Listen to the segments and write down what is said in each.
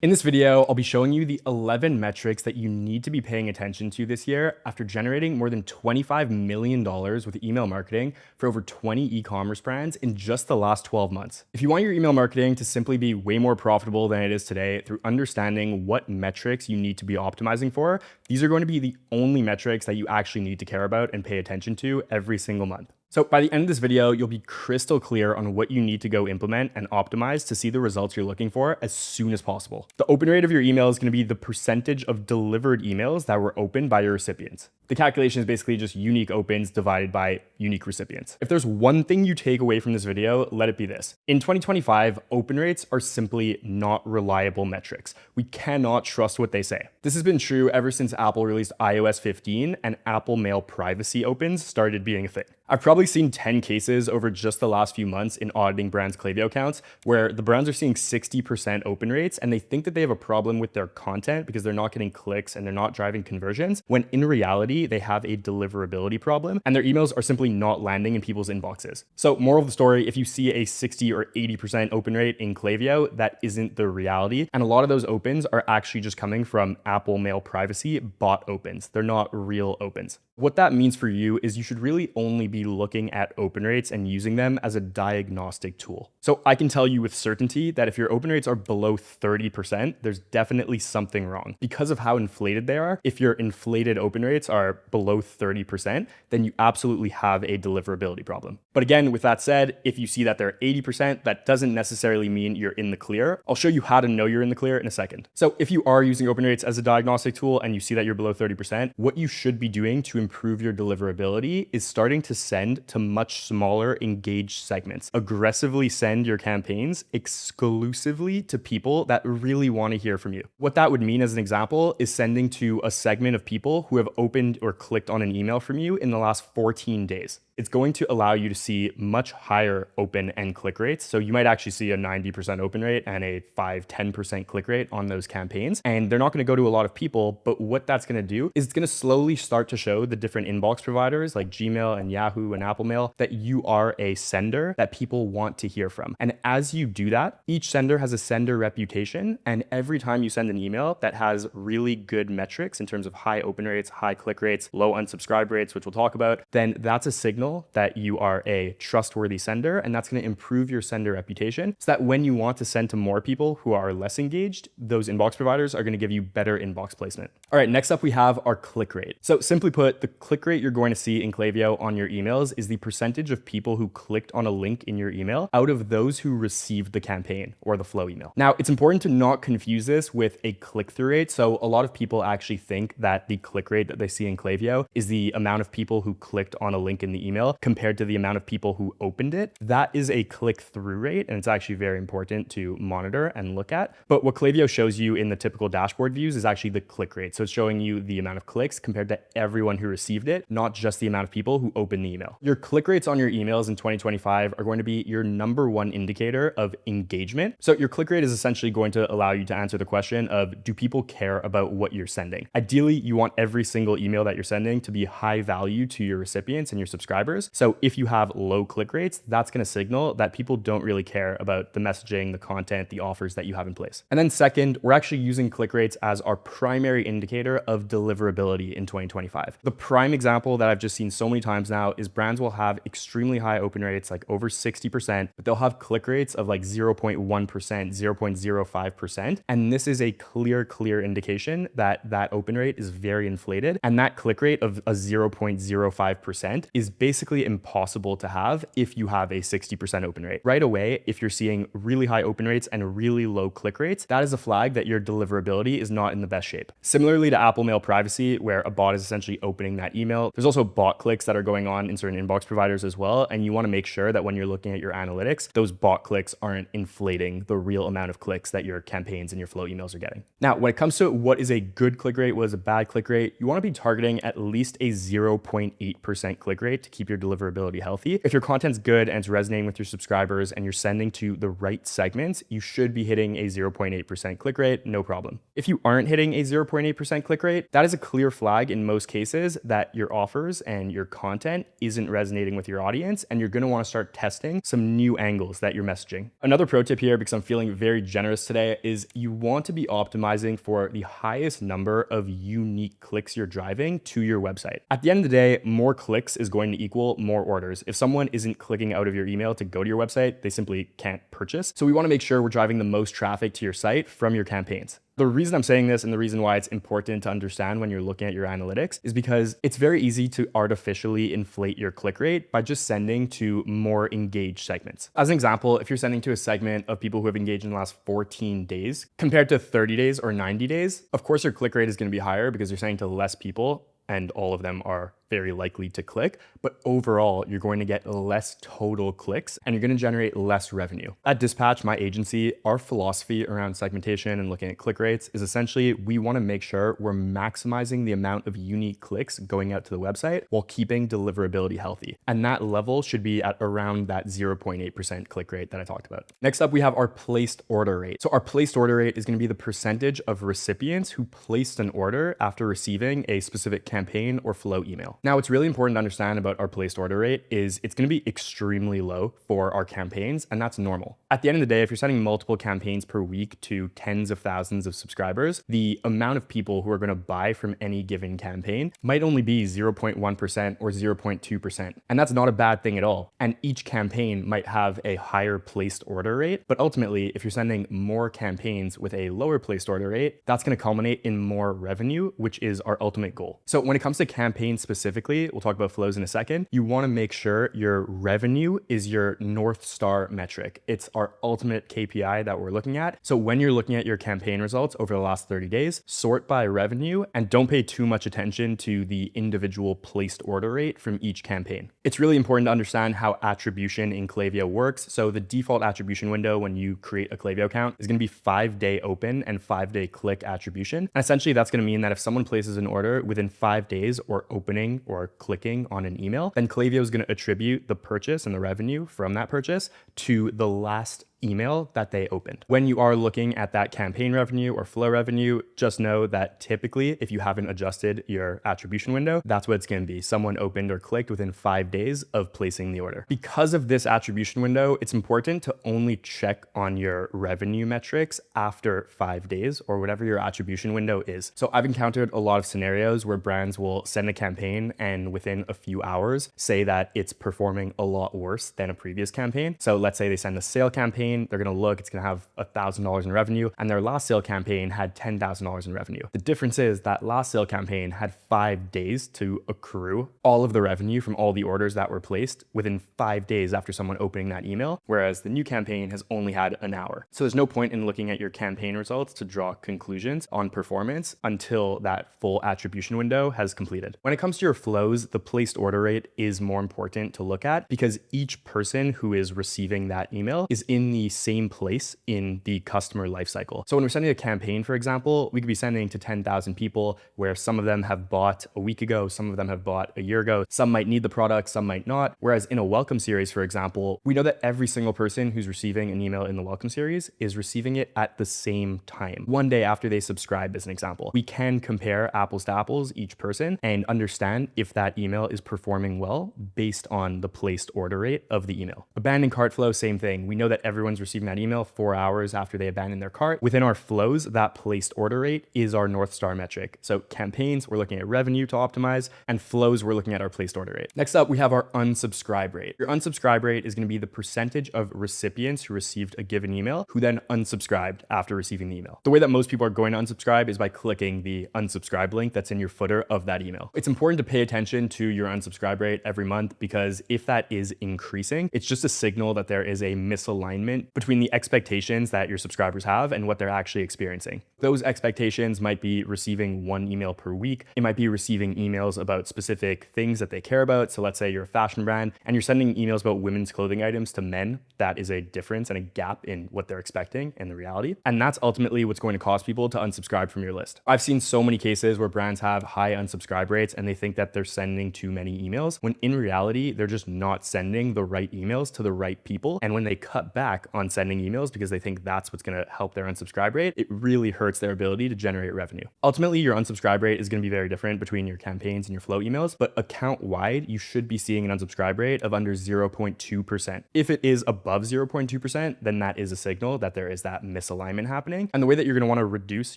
In this video, I'll be showing you the 11 metrics that you need to be paying attention to this year after generating more than $25 million with email marketing for over 20 e-commerce brands in just the last 12 months. If you want your email marketing to simply be way more profitable than it is today through understanding what metrics you need to be optimizing for, these are going to be the only metrics that you actually need to care about and pay attention to every single month. So by the end of this video, you'll be crystal clear on what you need to go implement and optimize to see the results you're looking for as soon as possible. The open rate of your email is going to be the percentage of delivered emails that were opened by your recipients. The calculation is basically just unique opens divided by unique recipients. If there's one thing you take away from this video, let it be this. In 2025, open rates are simply not reliable metrics. We cannot trust what they say. This has been true ever since Apple released iOS 15 and Apple Mail privacy opens started being a thing. I've probably seen 10 cases over just the last few months in auditing brands' Klaviyo accounts where the brands are seeing 60% open rates and they think that they have a problem with their content because they're not getting clicks and they're not driving conversions, when in reality, they have a deliverability problem and their emails are simply not landing in people's inboxes. So moral of the story, if you see a 60 or 80% open rate in Klaviyo, that isn't the reality. And a lot of those opens are actually just coming from Apple Mail privacy bot opens. They're not real opens. What that means for you is you should really only be looking at open rates and using them as a diagnostic tool. So I can tell you with certainty that if your open rates are below 30%, there's definitely something wrong. Because of how inflated they are, if your inflated open rates are below 30%, then you absolutely have a deliverability problem. But again, with that said, if you see that they're 80%, that doesn't necessarily mean you're in the clear. I'll show you how to know you're in the clear in a second. So if you are using open rates as a diagnostic tool and you see that you're below 30%, what you should be doing to improve your deliverability is starting to send to much smaller engaged segments. Aggressively send your campaigns exclusively to people that really want to hear from you. What that would mean as an example is sending to a segment of people who have opened or clicked on an email from you in the last 14 days. It's going to allow you to see much higher open and click rates. So you might actually see a 90% open rate and a 5-10% click rate on those campaigns. And they're not going to go to a lot of people, but what that's going to do is it's going to slowly start to show the different inbox providers like Gmail and Yahoo and Apple Mail that you are a sender that people want to hear from. And as you do that, each sender has a sender reputation. And every time you send an email that has really good metrics in terms of high open rates, high click rates, low unsubscribe rates, which we'll talk about, then that's a signal that you are a trustworthy sender, and that's going to improve your sender reputation so that when you want to send to more people who are less engaged, those inbox providers are going to give you better inbox placement. All right, next up we have our click rate. So simply put, the click rate you're going to see in Klaviyo on your emails is the percentage of people who clicked on a link in your email out of those who received the campaign or the flow email. Now, it's important to not confuse this with a click-through rate. So a lot of people actually think that the click rate that they see in Klaviyo is the amount of people who clicked on a link in the email compared to the amount of people who opened it. That is a click-through rate, and it's actually very important to monitor and look at. But what Klaviyo shows you in the typical dashboard views is actually the click rate. So it's showing you the amount of clicks compared to everyone who received it, not just the amount of people who opened the email. Your click rates on your emails in 2025 are going to be your number one indicator of engagement. So your click rate is essentially going to allow you to answer the question of, do people care about what you're sending? Ideally, you want every single email that you're sending to be high value to your recipients and your subscribers. So if you have low click rates, that's going to signal that people don't really care about the messaging, the content, the offers that you have in place. And then second, we're actually using click rates as our primary indicator of deliverability in 2025. The prime example that I've just seen so many times now is brands will have extremely high open rates, like over 60%, but they'll have click rates of like 0.1%, 0.05%. And this is a clear indication that that open rate is very inflated. And that click rate of a 0.05% is basically impossible to have if you have a 60% open rate. Right away, if you're seeing really high open rates and really low click rates, that is a flag that your deliverability is not in the best shape. Similarly to Apple Mail privacy, where a bot is essentially opening that email, there's also bot clicks that are going on in certain inbox providers as well. And you want to make sure that when you're looking at your analytics, those bot clicks aren't inflating the real amount of clicks that your campaigns and your flow emails are getting. Now, when it comes to what is a good click rate, what is a bad click rate, you want to be targeting at least a 0.8% click rate to keep your deliverability healthy. If your content's good and it's resonating with your subscribers and you're sending to the right segments, you should be hitting a 0.8% click rate, no problem. If you aren't hitting a 0.8% click rate, that is a clear flag in most cases that your offers and your content isn't resonating with your audience, and you're gonna wanna start testing some new angles that you're messaging. Another pro tip here, because I'm feeling very generous today, is you want to be optimizing for the highest number of unique clicks you're driving to your website. At the end of the day, more clicks is going to equal more orders. If someone isn't clicking out of your email to go to your website, they simply can't purchase. So we wanna make sure we're driving the most traffic to your site from your campaigns. The reason I'm saying this and the reason why it's important to understand when you're looking at your analytics is because it's very easy to artificially inflate your click rate by just sending to more engaged segments. As an example, if you're sending to a segment of people who have engaged in the last 14 days compared to 30 days or 90 days, of course your click rate is going to be higher because you're sending to less people and all of them are very likely to click, but overall, you're going to get less total clicks and you're going to generate less revenue. At Dispatch, my agency, our philosophy around segmentation and looking at click rates is essentially we want to make sure we're maximizing the amount of unique clicks going out to the website while keeping deliverability healthy. And that level should be at around that 0.8% click rate that I talked about. Next up, we have our placed order rate. So our placed order rate is going to be the percentage of recipients who placed an order after receiving a specific campaign or flow email. Now, what's really important to understand about our placed order rate is it's going to be extremely low for our campaigns, and that's normal. At the end of the day, if you're sending multiple campaigns per week to tens of thousands of subscribers, the amount of people who are going to buy from any given campaign might only be 0.1% or 0.2%. And that's not a bad thing at all. And each campaign might have a higher placed order rate, but ultimately, if you're sending more campaigns with a lower placed order rate, that's going to culminate in more revenue, which is our ultimate goal. So when it comes to campaigns specifically, we'll talk about flows in a second, you want to make sure your revenue is your North Star metric. It's our ultimate KPI that we're looking at. So when you're looking at your campaign results over the last 30 days, sort by revenue and don't pay too much attention to the individual placed order rate from each campaign. It's really important to understand how attribution in Klaviyo works. So the default attribution window when you create a Klaviyo account is going to be 5-day open and 5-day click attribution. And essentially that's going to mean that if someone places an order within 5 days or opening or clicking on an email, then Klaviyo is going to attribute the purchase and the revenue from that purchase to the last email that they opened. When you are looking at that campaign revenue or flow revenue, just know that typically if you haven't adjusted your attribution window, that's what it's going to be. Someone opened or clicked within 5 days of placing the order. Because of this attribution window, it's important to only check on your revenue metrics after 5 days or whatever your attribution window is. So I've encountered a lot of scenarios where brands will send a campaign and within a few hours say that it's performing a lot worse than a previous campaign. So let's say they send a sale campaign, they're going to look, it's going to have $1,000 in revenue, and their last sale campaign had $10,000 in revenue. The difference is that last sale campaign had 5 days to accrue all of the revenue from all the orders that were placed within 5 days after someone opening that email, whereas the new campaign has only had an hour. So there's no point in looking at your campaign results to draw conclusions on performance until that full attribution window has completed. When it comes to your flows, the placed order rate is more important to look at because each person who is receiving that email is in the same place in the customer lifecycle. So when we're sending a campaign, for example, we could be sending to 10,000 people where some of them have bought a week ago, some of them have bought a year ago, some might need the product, some might not. Whereas in a welcome series, for example, we know that every single person who's receiving an email in the welcome series is receiving it at the same time, one day after they subscribe, as an example. We can compare apples to apples, each person, and understand if that email is performing well based on the placed order rate of the email. Abandoned cart flow, same thing. We know that everyone's receiving that email 4 hours after they abandon their cart. Within our flows, that placed order rate is our North Star metric. So campaigns, we're looking at revenue to optimize, and flows, we're looking at our placed order rate. Next up, we have our unsubscribe rate. Your unsubscribe rate is going to be the percentage of recipients who received a given email who then unsubscribed after receiving the email. The way that most people are going to unsubscribe is by clicking the unsubscribe link that's in your footer of that email. It's important to pay attention to your unsubscribe rate every month because if that is increasing, it's just a signal that there is a misalignment different between the expectations that your subscribers have and what they're actually experiencing. Those expectations might be receiving one email per week. It might be receiving emails about specific things that they care about. So let's say you're a fashion brand and you're sending emails about women's clothing items to men. That is a difference and a gap in what they're expecting and the reality. And that's ultimately what's going to cause people to unsubscribe from your list. I've seen so many cases where brands have high unsubscribe rates and they think that they're sending too many emails, when in reality, they're just not sending the right emails to the right people. And when they cut back on sending emails because they think that's what's going to help their unsubscribe rate, it really hurts their ability to generate revenue. Ultimately, your unsubscribe rate is going to be very different between your campaigns and your flow emails, but account wide, you should be seeing an unsubscribe rate of under 0.2%. If it is above 0.2%, then that is a signal that there is that misalignment happening. And the way that you're going to want to reduce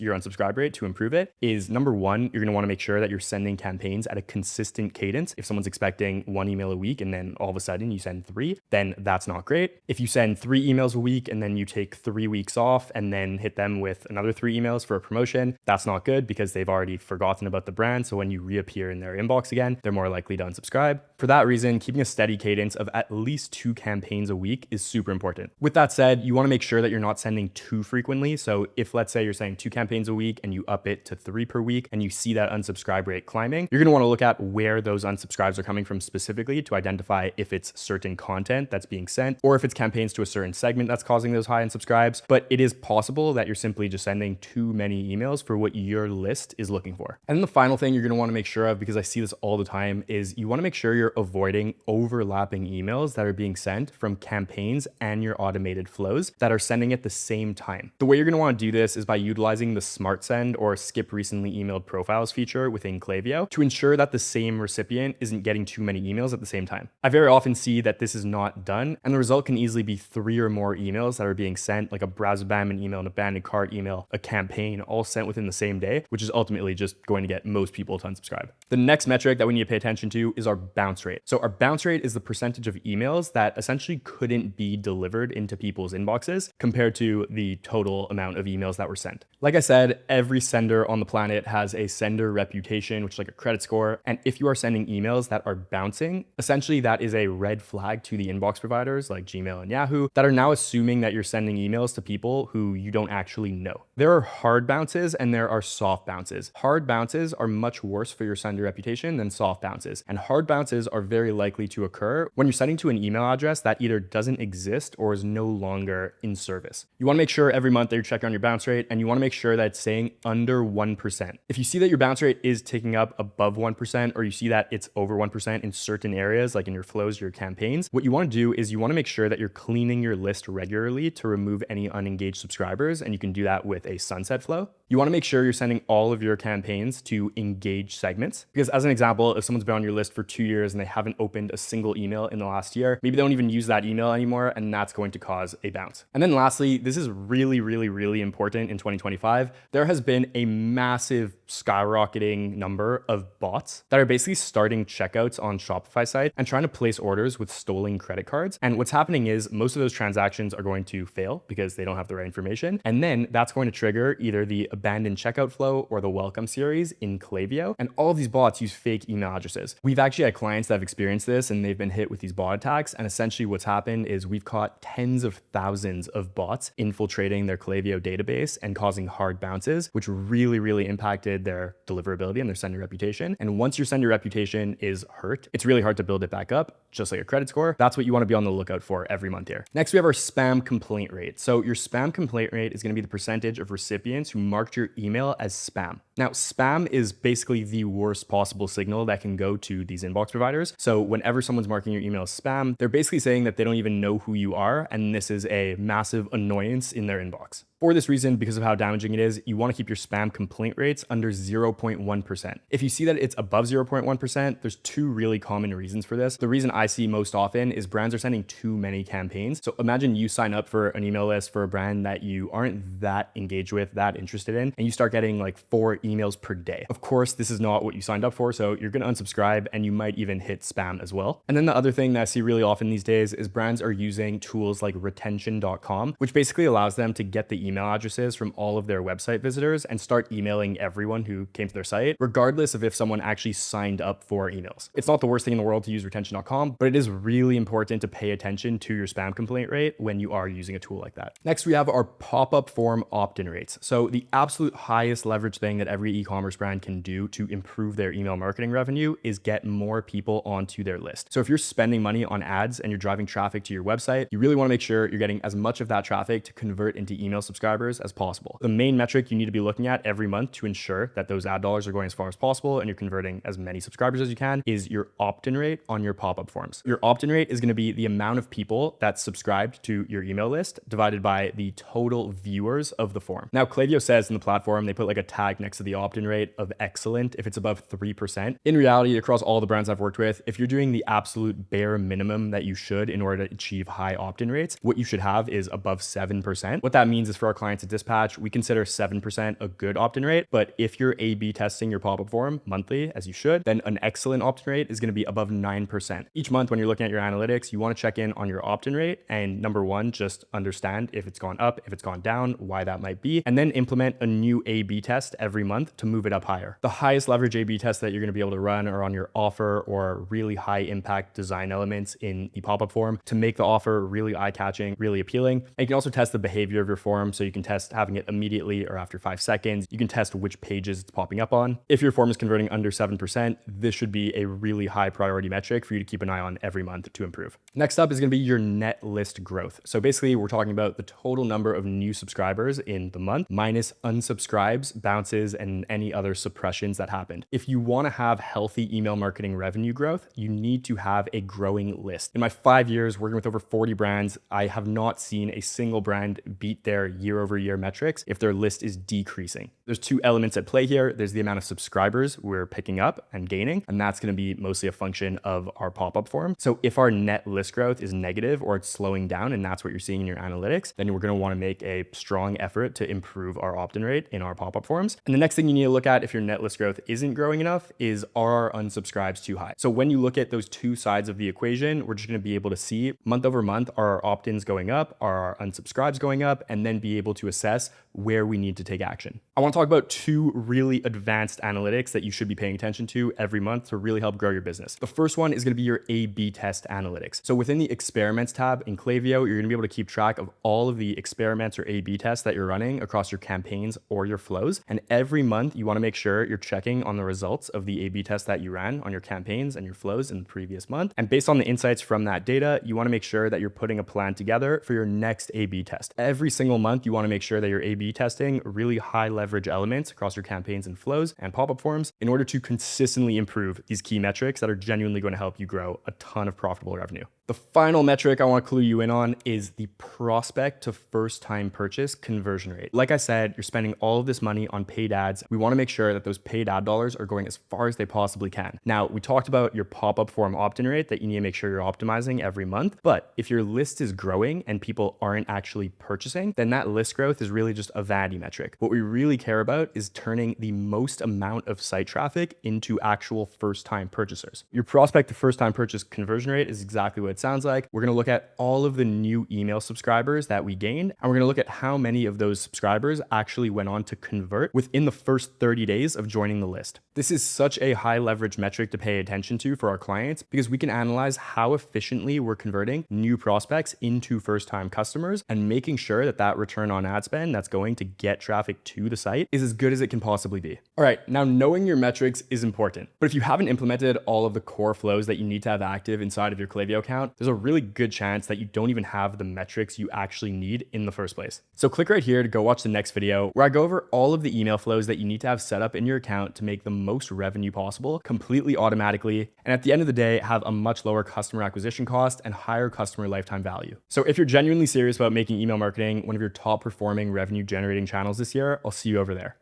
your unsubscribe rate to improve it is, number one, you're going to want to make sure that you're sending campaigns at a consistent cadence. If someone's expecting one email a week and then all of a sudden you send 3, then that's not great. If you send 3 emails a week and then you take 3 weeks off and then hit them with another 3 emails for a promotion, that's not good because they've already forgotten about the brand. So when you reappear in their inbox again, they're more likely to unsubscribe. For that reason, keeping a steady cadence of at least 2 campaigns a week is super important. With that said, you want to make sure that you're not sending too frequently. So if, let's say, you're sending 2 campaigns a week and you up it to 3 per week and you see that unsubscribe rate climbing, you're going to want to look at where those unsubscribes are coming from specifically to identify if it's certain content that's being sent or if it's campaigns to a certain segment that's causing those high unsubscribes. But it is possible that you're simply just sending too many emails for what your list is looking for. And then the final thing you're going to want to make sure of, because I see this all the time, is you want to make sure you're avoiding overlapping emails that are being sent from campaigns and your automated flows that are sending at the same time. The way you're going to want to do this is by utilizing the Smart Send or Skip Recently Emailed Profiles feature within Klaviyo to ensure that the same recipient isn't getting too many emails at the same time. I very often see that this is not done, and the result can easily be 3 or more emails that are being sent, like a browse abandonment email, an abandoned cart email, a campaign, all sent within the same day, which is ultimately just going to get most people to unsubscribe. The next metric that we need to pay attention to is our bounce rate. So our bounce rate is the percentage of emails that essentially couldn't be delivered into people's inboxes compared to the total amount of emails that were sent. Like I said, every sender on the planet has a sender reputation, which is like a credit score. And if you are sending emails that are bouncing, essentially that is a red flag to the inbox providers like Gmail and Yahoo that are now assuming that you're sending emails to people who you don't actually know. There are hard bounces and there are soft bounces. Hard bounces are much worse for your sender reputation than soft bounces. And hard bounces are very likely to occur when you're sending to an email address that either doesn't exist or is no longer in service. You want to make sure every month that you're checking on your bounce rate, and you want to make sure that it's staying under 1%. If you see that your bounce rate is ticking up above 1%, or you see that it's over 1% in certain areas, like in your flows, your campaigns, what you want to do is you want to make sure that you're cleaning your list regularly to remove any unengaged subscribers. And you can do that with a sunset flow. You want to make sure you're sending all of your campaigns to engaged segments, because as an example, if someone's been on your list for 2 years and they haven't opened a single email in the last year, maybe they don't even use that email anymore, and that's going to cause a bounce. And then lastly, this is really important in 2025. There has been a massive skyrocketing number of bots that are basically starting checkouts on Shopify sites and trying to place orders with stolen credit cards. And what's happening is most of those transactions are going to fail because they don't have the right information. And then that's going to trigger either the abandoned checkout flow or the welcome series in Klaviyo. And all of these bots use fake email addresses. We've actually had clients that have experienced this and they've been hit with these bot attacks. And essentially what's happened is we've caught tens of thousands of bots infiltrating their Klaviyo database and causing hard bounces, which really impacted their deliverability and their sender reputation. And once your sender reputation is hurt, it's really hard to build it back up, just like a credit score. That's what you want to be on the lookout for every month here. Next, we have our spam complaint rate. So your spam complaint rate is going to be the percentage of recipients who marked your email as spam. Now, spam is basically the worst possible signal that can go to these inbox providers. So whenever someone's marking your email as spam, they're basically saying that they don't even know who you are, and this is a massive annoyance in their inbox. For this reason, because of how damaging it is, you want to keep your spam complaint rates under 0.1%. If you see that it's above 0.1%, there's 2 really common reasons for this. The reason I see most often is brands are sending too many campaigns. So imagine you sign up for an email list for a brand that you aren't that engaged with, that interested in, and you start getting like 4 emails per day. Of course, this is not what you signed up for, so you're going to unsubscribe and you might even hit spam as well. And then the other thing that I see really often these days is brands are using tools like retention.com, which basically allows them to get the email email addresses from all of their website visitors and start emailing everyone who came to their site, regardless of if someone actually signed up for emails. It's not the worst thing in the world to use retention.com, but it is really important to pay attention to your spam complaint rate when you are using a tool like that. Next, we have our pop-up form opt-in rates. So the absolute highest leverage thing that every e-commerce brand can do to improve their email marketing revenue is get more people onto their list. So if you're spending money on ads and you're driving traffic to your website, you really want to make sure you're getting as much of that traffic to convert into email subscribers as possible. The main metric you need to be looking at every month to ensure that those ad dollars are going as far as possible and you're converting as many subscribers as you can is your opt-in rate on your pop-up forms. Your opt-in rate is going to be the amount of people that subscribed to your email list divided by the total viewers of the form. Now, Klaviyo says in the platform, they put like a tag next to the opt-in rate of excellent if it's above 3%. In reality, across all the brands I've worked with, if you're doing the absolute bare minimum that you should in order to achieve high opt-in rates, what you should have is above 7%. What that means is for our clients at Dispatch, we consider 7% a good opt-in rate. But if you're A/B testing your pop-up form monthly, as you should, then an excellent opt-in rate is going to be above 9%. Each month when you're looking at your analytics, you want to check in on your opt-in rate. And number one, just understand if it's gone up, if it's gone down, why that might be, and then implement a new A/B test every month to move it up higher. The highest leverage A/B tests that you're going to be able to run are on your offer or really high impact design elements in the pop-up form to make the offer really eye-catching, really appealing. And you can also test the behavior of your form. So you can test having it immediately or after 5 seconds. You can test which pages it's popping up on. If your form is converting under 7%, this should be a really high priority metric for you to keep an eye on every month to improve. Next up is going to be your net list growth. So basically we're talking about the total number of new subscribers in the month minus unsubscribes, bounces, and any other suppressions that happened. If you want to have healthy email marketing revenue growth, you need to have a growing list. In my 5 years working with over 40 brands, I have not seen a single brand beat their year-over-year metrics if their list is decreasing. There's 2 elements at play here. There's the amount of subscribers we're picking up and gaining, and that's going to be mostly a function of our pop-up form. So if our net list growth is negative or it's slowing down, and that's what you're seeing in your analytics, then we're going to want to make a strong effort to improve our opt-in rate in our pop-up forms. And the next thing you need to look at if your net list growth isn't growing enough is, are our unsubscribes too high? So when you look at those 2 sides of the equation, we're just going to be able to see month over month, are our opt-ins going up? Are our unsubscribes going up? And then be able to assess where we need to take action. I want to talk about 2 really advanced analytics that you should be paying attention to every month to really help grow your business. The first one is going to be your A/B test analytics. So within the experiments tab in Klaviyo, you're going to be able to keep track of all of the experiments or A/B tests that you're running across your campaigns or your flows. And every month you want to make sure you're checking on the results of the A/B test that you ran on your campaigns and your flows in the previous month. And based on the insights from that data, you want to make sure that you're putting a plan together for your next A/B test. Every single month, you want to make sure that you're A/B testing really high leverage elements across your campaigns and flows and pop-up forms in order to consistently improve these key metrics that are genuinely going to help you grow a ton of profitable revenue. The final metric I want to clue you in on is the prospect to first time purchase conversion rate. Like I said, you're spending all of this money on paid ads. We want to make sure that those paid ad dollars are going as far as they possibly can. Now, we talked about your pop-up form opt-in rate that you need to make sure you're optimizing every month. But if your list is growing and people aren't actually purchasing, then that list growth is really just a vanity metric. What we really care about is turning the most amount of site traffic into actual first time purchasers. Your prospect to first time purchase conversion rate is exactly what it sounds like. We're going to look at all of the new email subscribers that we gained, and we're going to look at how many of those subscribers actually went on to convert within the first 30 days of joining the list. This is such a high leverage metric to pay attention to for our clients because we can analyze how efficiently we're converting new prospects into first time customers and making sure that that return on ad spend that's going to get traffic to the site is as good as it can possibly be. All right, now knowing your metrics is important, but if you haven't implemented all of the core flows that you need to have active inside of your Klaviyo account, there's a really good chance that you don't even have the metrics you actually need in the first place. So click right here to go watch the next video where I go over all of the email flows that you need to have set up in your account to make the most revenue possible completely automatically, and at the end of the day, have a much lower customer acquisition cost and higher customer lifetime value. So if you're genuinely serious about making email marketing one of your top performing revenue generating channels this year, I'll see you over there.